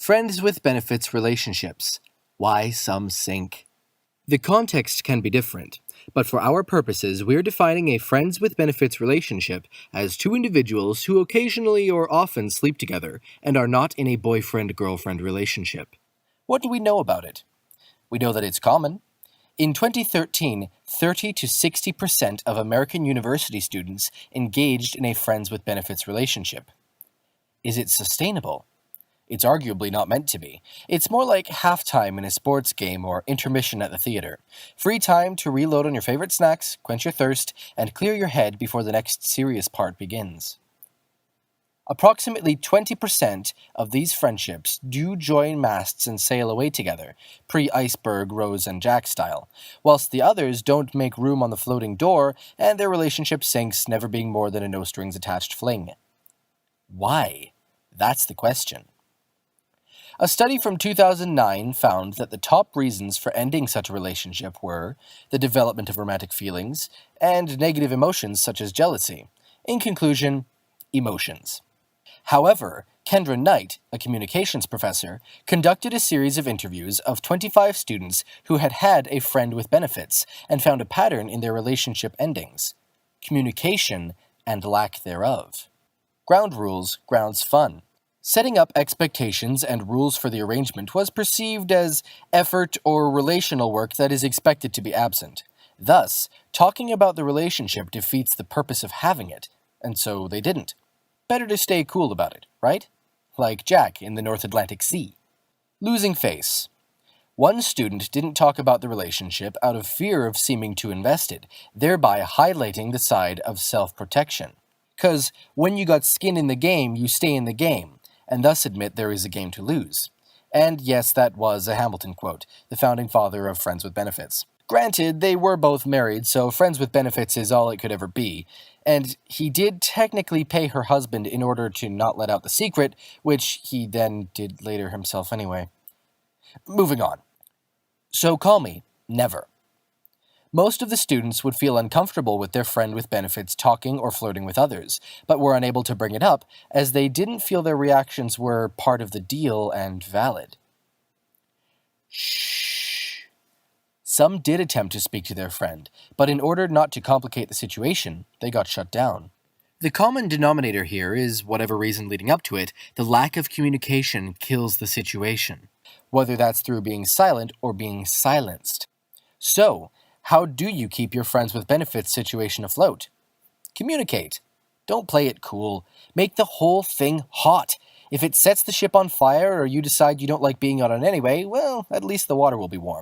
Friends with benefits relationships. Why some sink. The context can be different, but for our purposes, we're defining a friends with benefits relationship as two individuals who occasionally or often sleep together and are not in a boyfriend-girlfriend relationship. What do we know about it? We know that it's common. In 2013, 30 to 60% of American university students engaged in a friends with benefits relationship. Is it sustainable? It's arguably not meant to be. It's more like halftime in a sports game or intermission at the theater. Free time to reload on your favorite snacks, quench your thirst, and clear your head before the next serious part begins. Approximately 20% of these friendships do join masts and sail away together, pre-iceberg, Rose and Jack style, whilst the others don't make room on the floating door and their relationship sinks, never being more than a no-strings-attached fling. Why? That's the question. A study from 2009 found that the top reasons for ending such a relationship were the development of romantic feelings and negative emotions such as jealousy. In conclusion, emotions. However, Kendra Knight, a communications professor, conducted a series of interviews of 25 students who had had a friend with benefits and found a pattern in their relationship endings: communication and lack thereof. Ground rules grounds fun. Setting up expectations and rules for the arrangement was perceived as effort or relational work that is expected to be absent. Thus, talking about the relationship defeats the purpose of having it, and so they didn't. Better to stay cool about it, right? Like Jack in the North Atlantic Sea. Losing face. One student didn't talk about the relationship out of fear of seeming too invested, thereby highlighting the side of self-protection. 'Cause when you got skin in the game, you stay in the game, and thus admit there is a game to lose. And yes, that was a Hamilton quote, the founding father of Friends with Benefits. Granted, they were both married, so Friends with Benefits is all it could ever be, and he did technically pay her husband in order to not let out the secret, which he then did later himself anyway. Moving on. So call me never. Most of the students would feel uncomfortable with their friend with benefits talking or flirting with others, but were unable to bring it up as they didn't feel their reactions were part of the deal and valid. Shh. Some did attempt to speak to their friend, but in order not to complicate the situation, they got shut down. The common denominator here is, whatever reason leading up to it, the lack of communication kills the situation, whether that's through being silent or being silenced. So, how do you keep your friends with benefits situation afloat? Communicate. Don't play it cool. Make the whole thing hot. If it sets the ship on fire or you decide you don't like being on it anyway, well, at least the water will be warm.